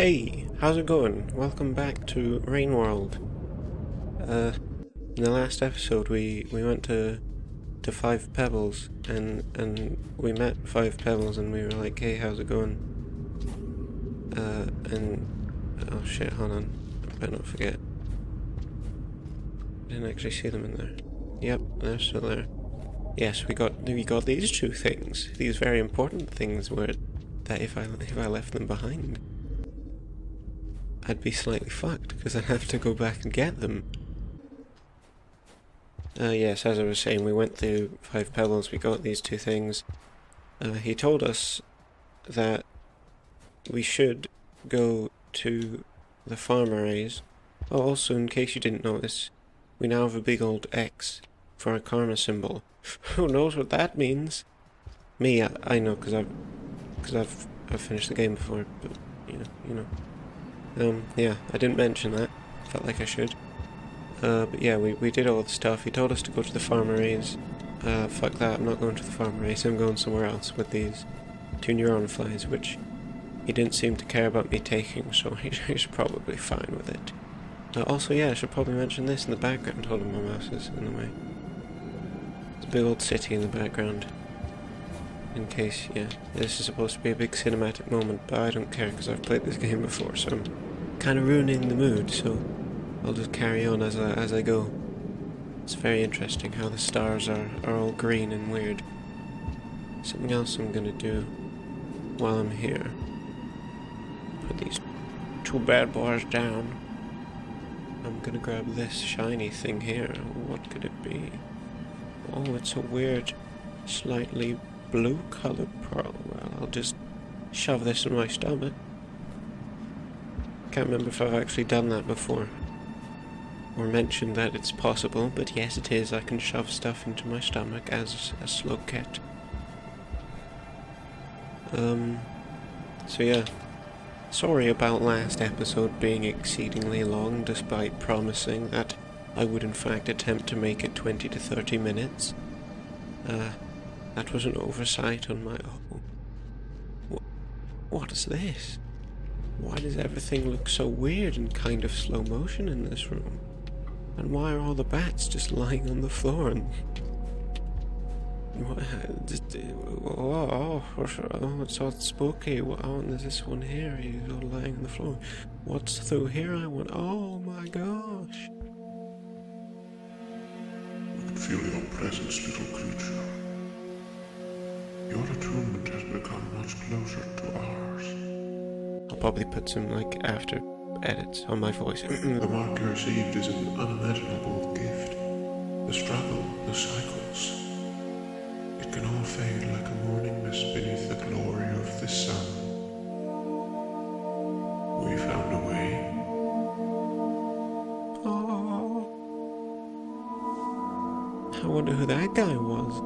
Hey, how's it going? Welcome back to Rain World. In the last episode we went to Five Pebbles and we met Five Pebbles and we were like, hey, how's it going? And oh shit, hold on. I better not forget. Didn't actually see them in there. Yep, they're still there. Yes, we got these two things. These very important things were that if I left them behind, I'd be slightly fucked, because I'd have to go back and get them. Yes, as I was saying, we went through Five Pebbles, we got these two things. He told us that we should go to the farm arrays. Oh, also, in case you didn't notice, we now have a big old X for our karma symbol. Who knows what that means? Me, I know, because I've finished the game before, but, you know. Yeah, I didn't mention that. Felt like I should. But yeah, we did all the stuff. He told us to go to the farm arrays. Fuck that, I'm not going to the farm arrays. I'm going somewhere else with these two neuron flies, which he didn't seem to care about me taking, so he's probably fine with it. Also, yeah, I should probably mention this in the background. Hold on, my mouse is in the way. There's a big old city in the background. In case, yeah, this is supposed to be a big cinematic moment, but I don't care because I've played this game before, so I'm kind of ruining the mood, so I'll just carry on as I go. It's very interesting how the stars are all green and weird. Something else I'm gonna do while I'm here. Put these two bad boys down. I'm gonna grab this shiny thing here. What could it be? Oh, it's a weird, slightly blue colored pearl. Well, I'll just shove this in my stomach. Can't remember if I've actually done that before or mentioned that it's possible, but yes, it is. I can shove stuff into my stomach as a slug cat. So yeah, sorry about last episode being exceedingly long, despite promising that I would in fact attempt to make it 20 to 30 minutes. That was an oversight on my... Oh. What is this? Why does everything look so weird and kind of slow motion in this room? And why are all the bats just lying on the floor and... Oh, it's all spooky. Oh, and there's this one here, he's all lying on the floor. What's through here, I want... Oh my gosh. I can feel your presence, little creature. Your attunement has become much closer to ours. I'll probably put some, after edits on my voice. The mark you received is an unimaginable gift. The struggle, the cycles. It can all fade like a morning mist beneath the glory of the sun. We found a way. Oh. I wonder who that guy was.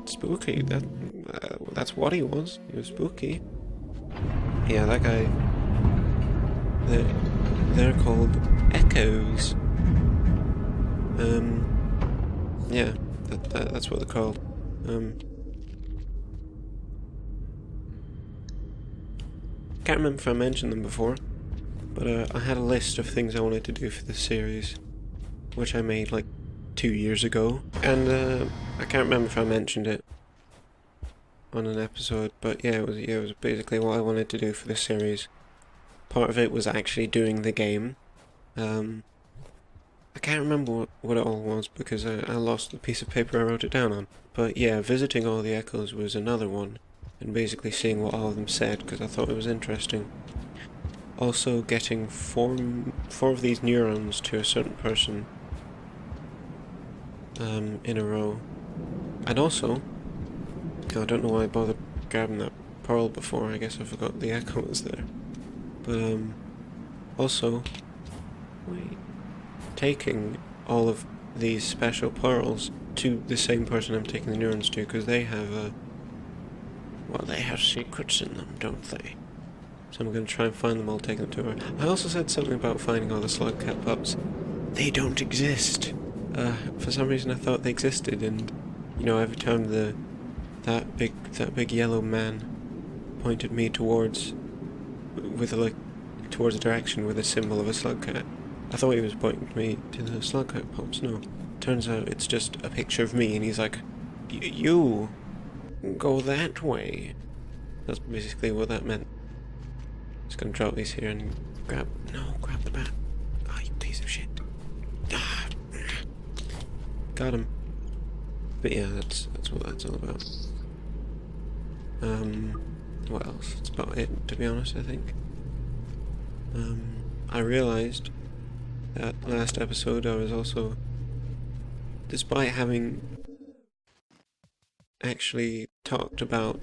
Spooky. That's what he was. He was spooky. Yeah, that guy. They're called echoes. Yeah, that's what they're called. Can't remember if I mentioned them before, but I had a list of things I wanted to do for this series, which I made 2 years ago, and I can't remember if I mentioned it on an episode, but yeah, it was basically what I wanted to do for this series. Part of it was actually doing the game. I can't remember what it all was because I lost the piece of paper I wrote it down on. But yeah, visiting all the echoes was another one, and basically seeing what all of them said because I thought it was interesting. Also getting four of these neurons to a certain person in a row. And also, I don't know why I bothered grabbing that pearl before. I guess I forgot the echo was there. But also, taking all of these special pearls to the same person I'm taking the neurons to, because they have they have secrets in them, don't they? So I'm going to try and find them all, take them to her. I also said something about finding all the slug cat pups. They don't exist. For some reason I thought they existed, and every time that big yellow man pointed me towards with a look towards the direction with a symbol of a slug cat. I thought he was pointing me to the slug cat pops. No, turns out it's just a picture of me, and he's like, "You go that way." That's basically what that meant. Just gonna drop these here and grab the bat. Ah, you piece of shit. Ah. Got him. But yeah, that's what that's all about. What else? That's about it, to be honest, I think. I realized that last episode I was also, despite having actually talked about,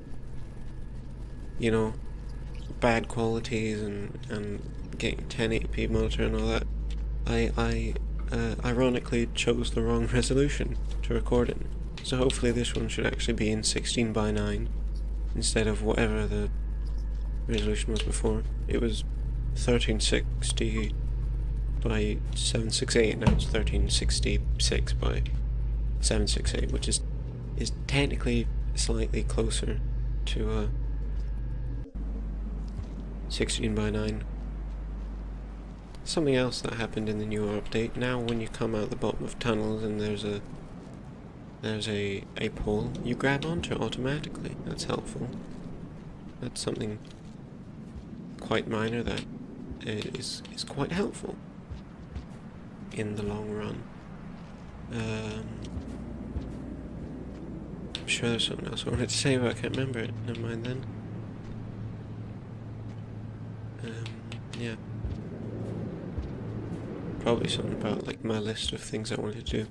you know, bad qualities and getting 1080p monitor and all that, I ironically chose the wrong resolution to record in. So hopefully this one should actually be in 16:9 instead of whatever the resolution was before. It was 1360 by 768, now it's 1366 by 768, which is technically slightly closer to 16:9. Something else that happened in the newer update, now when you come out the bottom of tunnels and there's a pole, you grab onto it automatically. That's helpful. That's something quite minor that is quite helpful in the long run. I'm sure there's something else I wanted to say, but I can't remember it. Never mind then. Yeah. Probably something about like my list of things I wanted to do.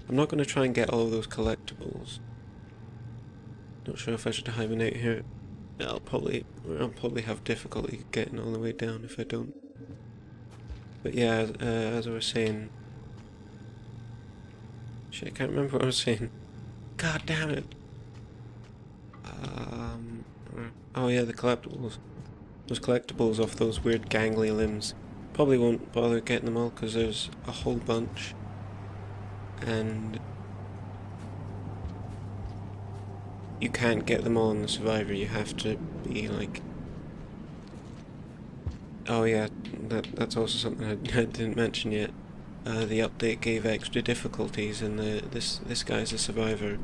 I'm not going to try and get all of those collectibles. Not sure if I should hibernate here. I'll probably have difficulty getting all the way down if I don't. But yeah, as I was saying... Shit, I can't remember what I was saying. God damn it! Oh yeah, the collectibles. Those collectibles off those weird gangly limbs. Probably won't bother getting them all because there's a whole bunch. And you can't get them all in the Survivor. You have to be like... Oh yeah, that's also something I didn't mention yet. The update gave extra difficulties, and this guy's a Survivor.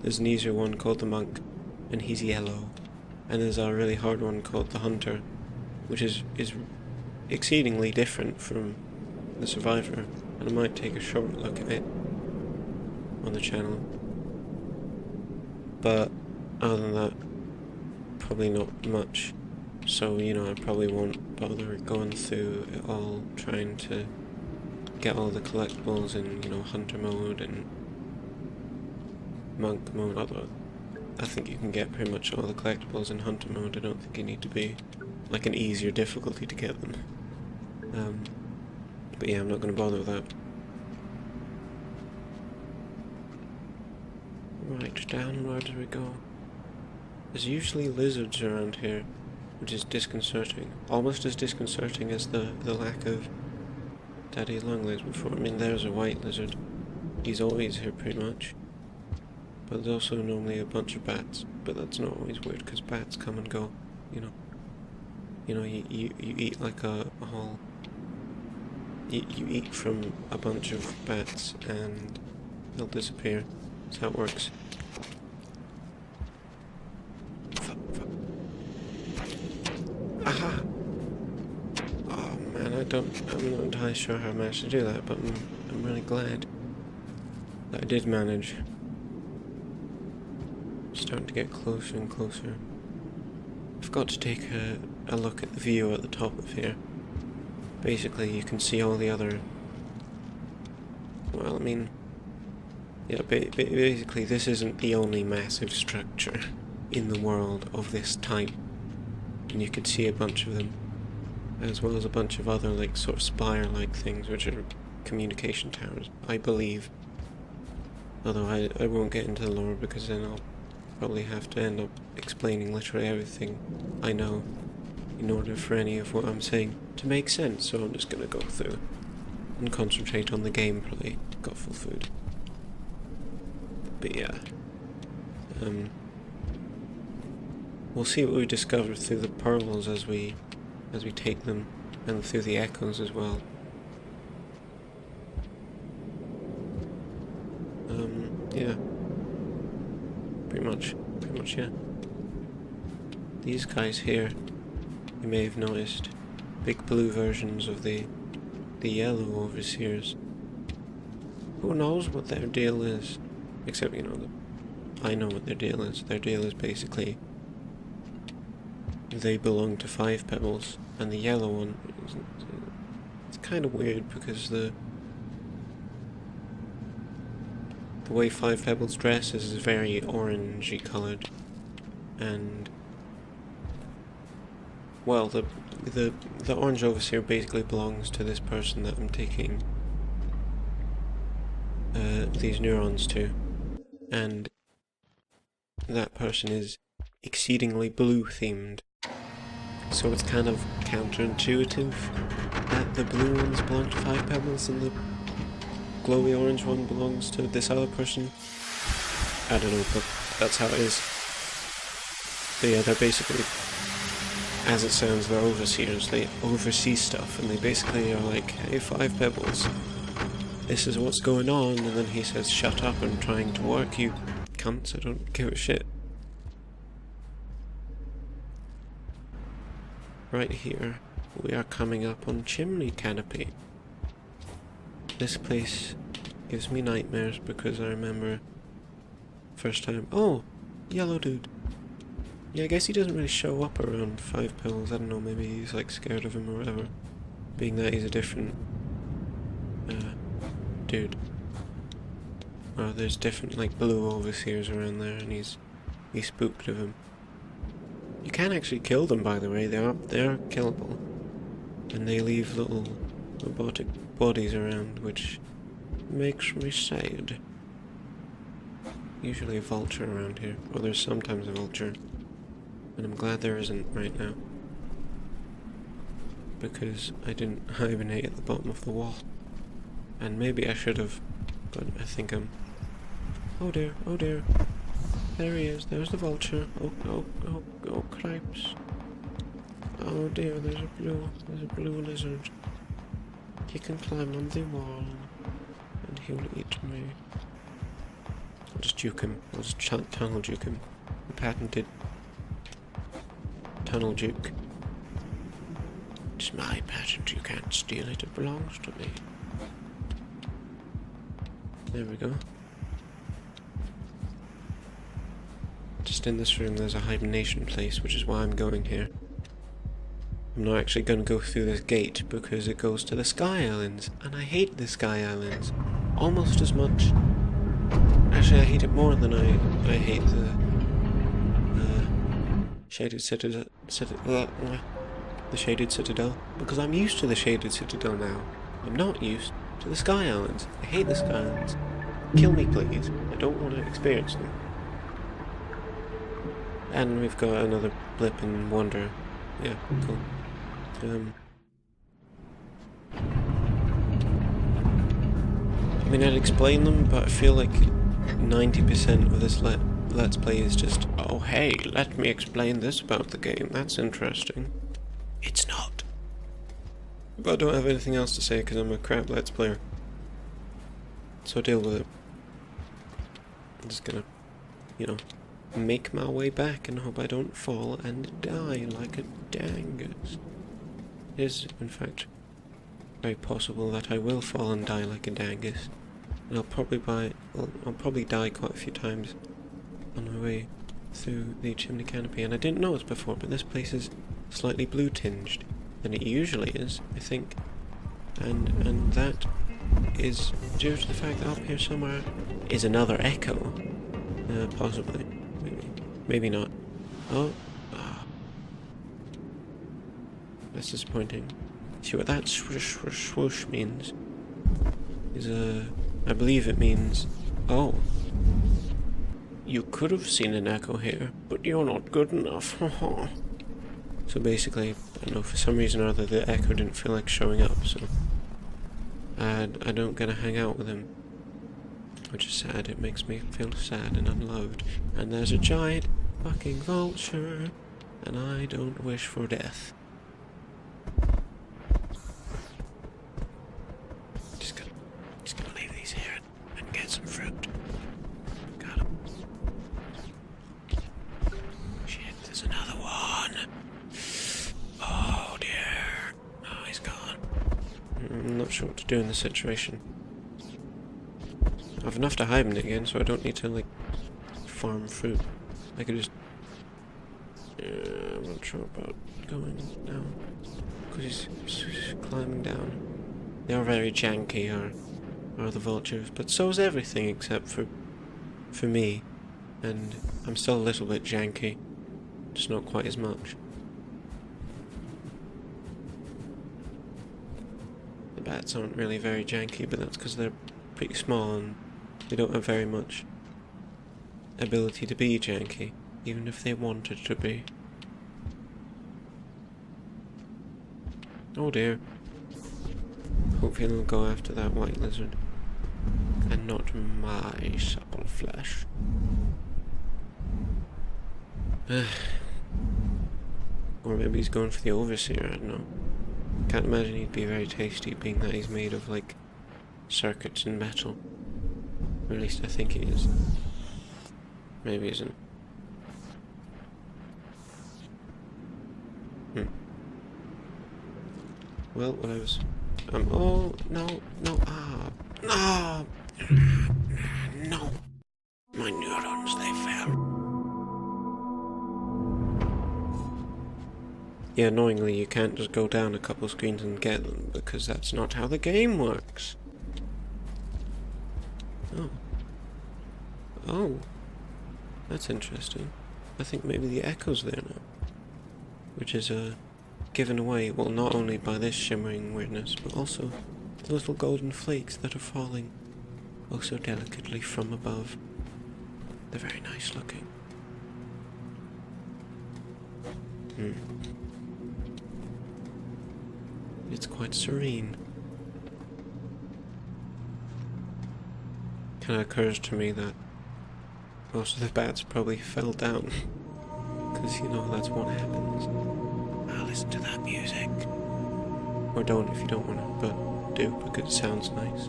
There's an easier one called the Monk, and he's yellow. And there's a really hard one called the Hunter, which is exceedingly different from the Survivor, and I might take a short look at it on the channel. But other than that, probably not much. So, you know, I probably won't bother going through it all, trying to get all the collectibles in, you know, Hunter mode and Monk mode, although I think you can get pretty much all the collectibles in Hunter mode. I don't think you need to be like an easier difficulty to get them. But yeah, I'm not going to bother with that. Right, down where do we go? There's usually lizards around here, which is disconcerting. Almost as disconcerting as the lack of daddy longlegs before. I mean, there's a white lizard. He's always here pretty much. But there's also normally a bunch of bats. But that's not always weird, because bats come and go, you know. You know, you eat like a whole... You eat from a bunch of bats and they'll disappear. That's how it works. Fuck. Aha! Oh man, I'm not entirely sure how I managed to do that, but I'm really glad that I did manage. Starting to get closer and closer. I've got to take a look at the view at the top of here. Basically, you can see all the other... Well, I mean... Yeah, basically this isn't the only massive structure in the world of this type. And you can see a bunch of them. As well as a bunch of other, like, sort of spire-like things, which are communication towers, I believe. Although I won't get into the lore, because then I'll probably have to end up explaining literally everything I know in order for any of what I'm saying to make sense, so I'm just gonna go through and concentrate on the gameplay. Got full food. But yeah. We'll see what we discover through the pearls as we as we take them, and through the echoes as well. Yeah. Pretty much, yeah. These guys here, you may have noticed, big blue versions of the yellow overseers. Who knows what their deal is? Except, you know, I know what their deal is. Their deal is basically they belong to Five Pebbles, and the yellow one, it's kind of weird because the way Five Pebbles dresses is very orangey coloured, and well, the orange overseer basically belongs to this person that I'm taking these neurons to, and that person is exceedingly blue themed. So it's kind of counterintuitive that the blue ones belong to Five Pebbles and the glowy orange one belongs to this other person. I don't know, but that's how it is. But yeah, they're basically, as it sounds, they're overseers. They oversee stuff, and they basically are like, hey, Five Pebbles, this is what's going on, and then he says, shut up, I'm trying to work, you cunts, I don't give a shit. Right here, we are coming up on Chimney Canopy. This place gives me nightmares because I remember first time, oh, yellow dude. Yeah, I guess he doesn't really show up around Five Pebbles, I don't know, maybe he's like scared of him or whatever. Being that he's a different dude. Well, there's different like blue overseers around there and he's spooked of him. You can actually kill them, by the way, they're killable. And they leave little robotic bodies around, which makes me sad. Usually a vulture around here, or there's sometimes a vulture. And I'm glad there isn't right now. Because I didn't hibernate at the bottom of the wall. And maybe I should have, but I think I'm... Oh dear, oh dear. There he is, there's the vulture. Oh, cripes. Oh dear, there's a blue lizard. He can climb on the wall, and he'll eat me. I'll just juke him. I'll just tunnel juke him. The patented tunnel juke. It's my patent, you can't steal it, it belongs to me. There we go. Just in this room there's a hibernation place, which is why I'm going here. I'm not actually going to go through this gate because it goes to the Sky Islands, and I hate the Sky Islands almost as much. Actually, I hate it more than I hate the Shaded Citadel. The Shaded Citadel, because I'm used to the Shaded Citadel now. I'm not used to the Sky Islands. I hate the Sky Islands. Kill me, please. I don't want to experience them. And we've got another blip in Wonder. Yeah, cool. I mean, I'd explain them, but I feel like 90% of this Let's Play is just, oh hey, let me explain this about the game, that's interesting. It's not. But I don't have anything else to say because I'm a crap Let's Player. So deal with it. I'm just gonna, you know, make my way back and hope I don't fall and die like a dangus. It is, in fact, very possible that I will fall and die like a dangus. And I'll probably die quite a few times on my way through the chimney canopy. And I didn't know this before, but this place is slightly blue tinged than it usually is, I think. And that is due to the fact that up here somewhere is another echo. Possibly. Maybe not. Oh. That's disappointing. See what that swoosh swoosh swoosh means? Is I believe it means, oh, you could have seen an echo here, but you're not good enough. So basically, I don't know, for some reason or other the echo didn't feel like showing up, so I don't get to hang out with him. Which is sad, it makes me feel sad and unloved. And there's a giant fucking vulture, and I don't wish for death. not sure what to do in this situation. I have enough to hibernate again, so I don't need to, like, farm fruit. I could just... I'm not sure about going down. Because he's climbing down. They are very janky, are the vultures, but so is everything except for me. And I'm still a little bit janky, just not quite as much. The bats aren't really very janky, but that's because they're pretty small and they don't have very much ability to be janky, even if they wanted to be. Oh dear. Hopefully they'll go after that white lizard. And not my supple flesh. Or maybe he's going for the overseer, I don't know. Can't imagine he'd be very tasty, being that he's made of, like, circuits and metal. Or at least I think he is. Maybe he isn't. Well, what I was... oh, no, no, no. My neurons, they fell. Yeah, annoyingly, you can't just go down a couple screens and get them, because that's not how the game works. Oh. Oh. That's interesting. I think maybe the echo's there now. Which is, given away, well, not only by this shimmering weirdness, but also the little golden flakes that are falling oh so delicately from above. They're very nice looking. It's quite serene. Kinda occurs to me that most of the bats probably fell down. Because, you know, that's what happens. I'll listen to that music. Or don't if you don't want to, but do because it sounds nice.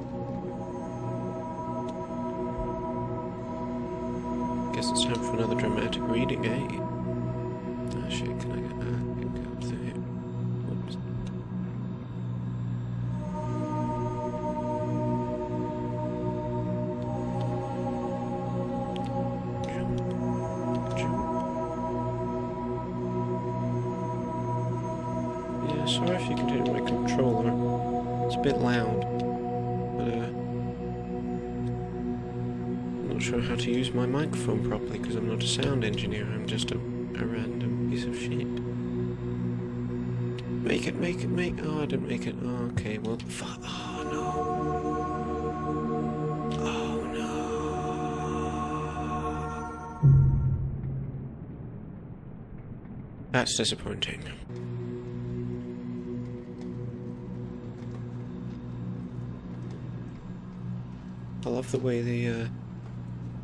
Guess it's time for another dramatic reading, eh? Oh shit, can I get up through here? Whoops. Yeah, sorry if you can hear my controller. It's a bit loud, but I'm not sure how to use my microphone properly because I'm not a sound engineer. I'm just a random piece of shit. Make it. Oh, I didn't make it. Oh, okay, well, fuck. Oh no. Oh no. That's disappointing. I love the way the,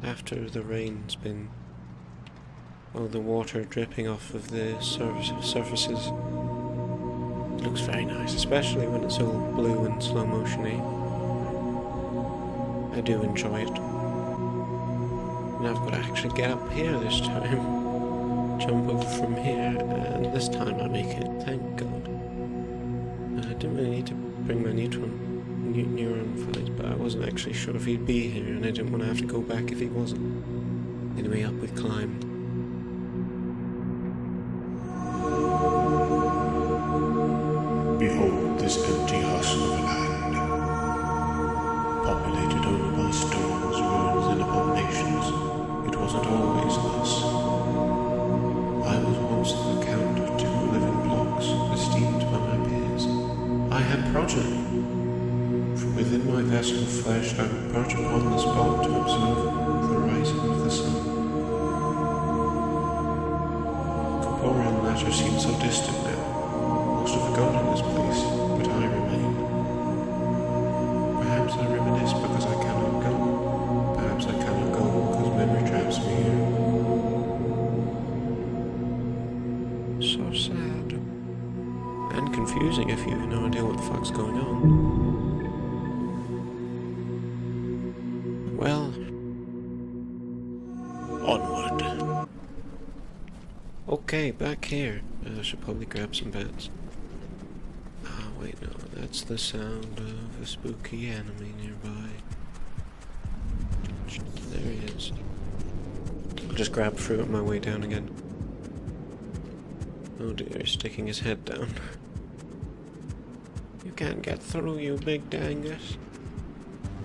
after the rain's been, all the water dripping off of the surfaces. It looks very nice, especially when it's all blue and slow motion-y. I do enjoy it. Now I've got to actually get up here this time. Jump over from here, and this time I make it, thank God. I didn't really need to bring my neuron flies, but I wasn't actually sure if he'd be here, and I didn't want to have to go back if he wasn't. Anyway, up we climbed. Behold this empty husk of land, populated only by storms, ruins, and abominations. It wasn't always thus. I was once the count of 2 living blocks, esteemed by my peers. I had progeny. From within my vessel of flesh I would perch upon the spot to observe the rising of the sun. Corporeal matter seems so distant now. Most have forgotten this place, but I remain. Perhaps I reminisce because I cannot go. Perhaps I cannot go because memory traps me here. So sad. And confusing if you have no idea what the fuck's going on. Well, onward. Okay, back here. I should probably grab some bats. wait, no, that's the sound of a spooky enemy nearby. There he is. I'll just grab fruit on my way down again. Oh dear, he's sticking his head down. You can't get through, you big dangus.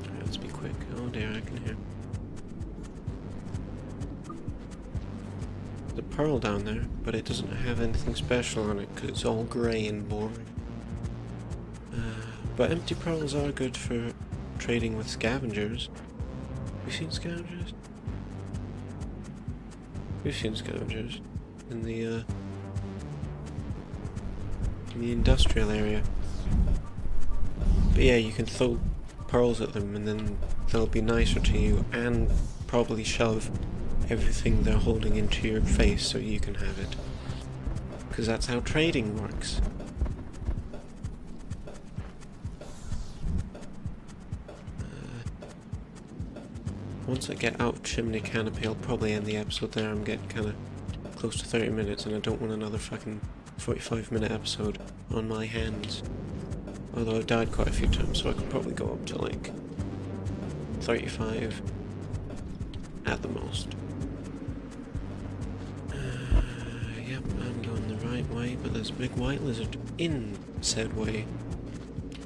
Right, let's be quick. Oh dear, I can hear. There's a pearl down there, but it doesn't have anything special on it because it's all grey and boring. But empty pearls are good for trading with scavengers. Have you seen scavengers? We've seen scavengers in the industrial area. But yeah, you can throw pearls at them and then they'll be nicer to you and probably shove everything they're holding into your face so you can have it. Because that's how trading works. Once I get out of Chimney Canopy, I'll probably end the episode there. I'm getting kind of close to 30 minutes and I don't want another fucking 45-minute episode on my hands. Although I've died quite a few times, so I could probably go up to like 35 at the most. Yep, I'm going the right way, but there's a big white lizard in said way.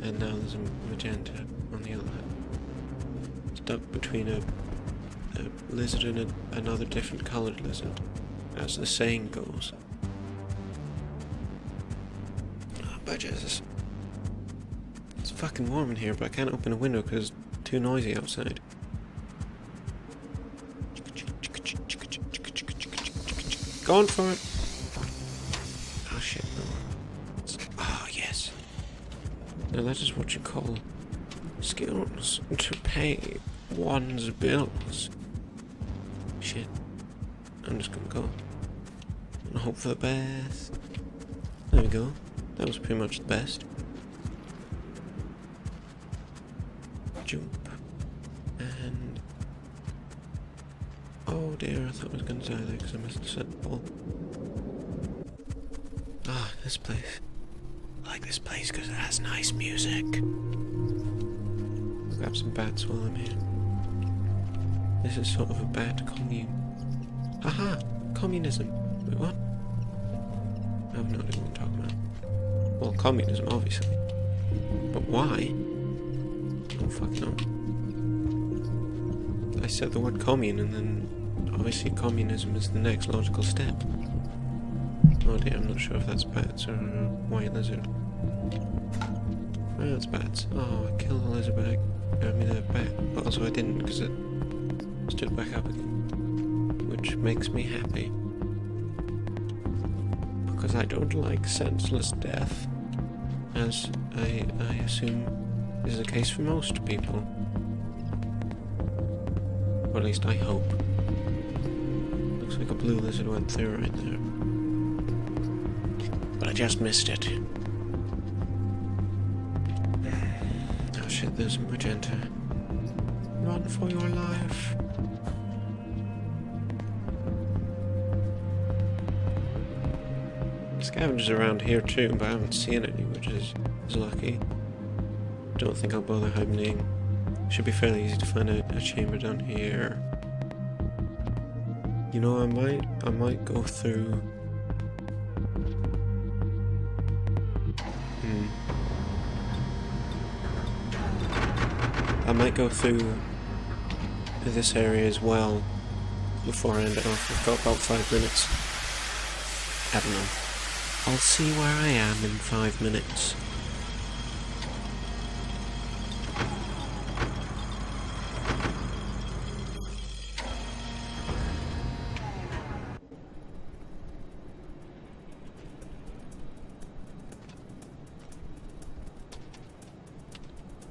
And now there's a magenta on the other hand. Stuck between a lizard and another different coloured lizard, as the saying goes. Oh, by Jesus. It's fucking warm in here, but I can't open a window because it's too noisy outside. Going for it! Oh shit, no. Oh yes. Now that is what you call skills to pay one's bills. Shit. I'm just gonna go and hope for the best. There we go. That was pretty much the best. Jump. And... oh dear, I thought I was gonna die there because I missed the set ball. Ah, this place. I like this place because it has nice music. I'll grab some bats while I'm here. This is sort of a bat commune. Aha! Communism. Wait, what? I have no idea what I'm talking about. Well, communism, obviously. But why? Oh, fuck no. I said the word commune and then obviously communism is the next logical step. Oh dear, I'm not sure if that's bats or a white lizard. Oh, that's bats. Oh, I killed the lizard bag. I mean the bat. But also I didn't because it stood back up again. Which makes me happy. Because I don't like senseless death. As I assume is the case for most people. Or at least I hope. Looks like a blue lizard went through right there. But I just missed it. Oh shit, there's a magenta. Run for your life. Scavengers around here too, but I haven't seen any, which is lucky. Don't think I'll bother hibernating. Should be fairly easy to find a chamber down here. You know, I might go through. I might go through this area as well before I end it off. I've got about 5 minutes. I don't know. I'll see where I am in 5 minutes.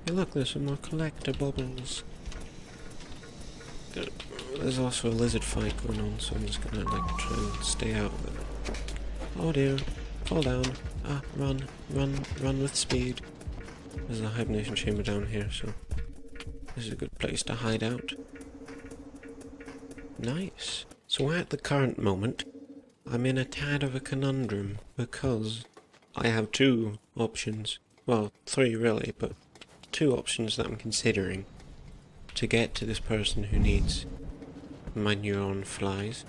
Hey look, there's some more collectibles. There's also a lizard fight going on, so I'm just gonna like try and stay out of it. Oh dear. Fall down. Ah, run with speed. There's a hibernation chamber down here, so this is a good place to hide out. Nice. So at the current moment, I'm in a tad of a conundrum, because I have two options. well, 3 really, but 2 options that I'm considering to get to this person who needs my neuron flies.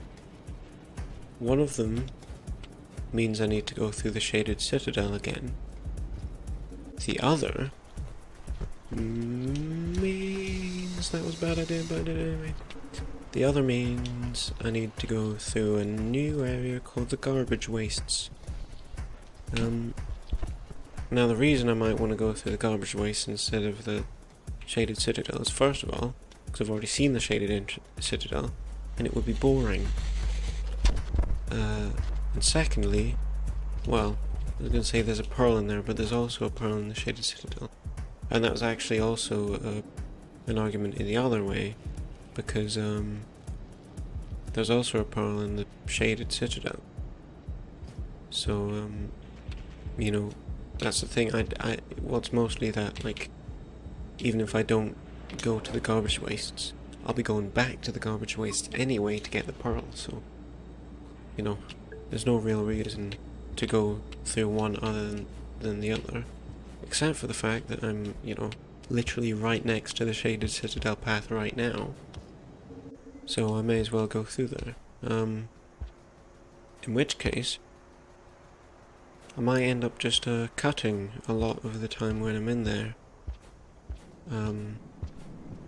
One of them means I need to go through the Shaded Citadel again. The other means that was a bad idea, but anyway. The other means I need to go through a new area called the Garbage Wastes. Now the reason I might want to go through the Garbage Wastes instead of the Shaded Citadel is, first of all, because I've already seen the Shaded Citadel, and it would be boring. And secondly, well, I was going to say there's a pearl in there, but there's also a pearl in the Shaded Citadel. And that was actually also an argument in the other way, because there's also a pearl in the Shaded Citadel. So, you know, that's the thing. Well, it's mostly that, like, even if I don't go to the Garbage Wastes, I'll be going back to the Garbage Wastes anyway to get the pearl, so, you know, there's no real reason to go through one other than the other, except for the fact that I'm, you know, literally right next to the Shaded Citadel path right now, so I may as well go through there. In which case, I might end up just cutting a lot of the time when I'm in there.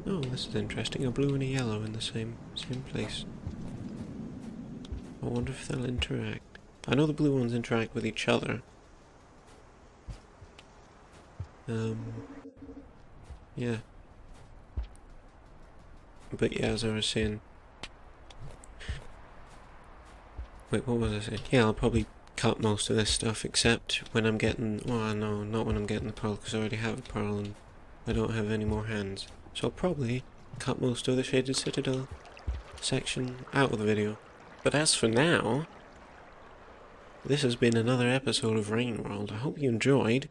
Oh, this is interesting. A blue and a yellow in the same place. I wonder if they'll interact. I know the blue ones interact with each other. Yeah. But yeah, as I was saying... Wait, what was I saying? Yeah, I'll probably cut most of this stuff, except when I'm getting... Well, no, not when I'm getting the pearl, because I already have a pearl and I don't have any more hands. So I'll probably cut most of the Shaded Citadel section out of the video. But as for now, this has been another episode of Rain World. I hope you enjoyed.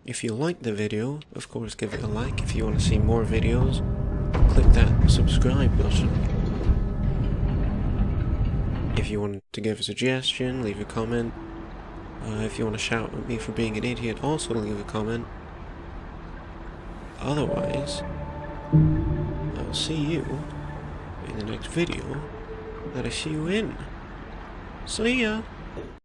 If you liked the video, of course give it a like. If you want to see more videos, click that subscribe button. If you want to give a suggestion, leave a comment. If you want to shout at me for being an idiot, also leave a comment. Otherwise, I'll see you in the next video that I see you in. See ya!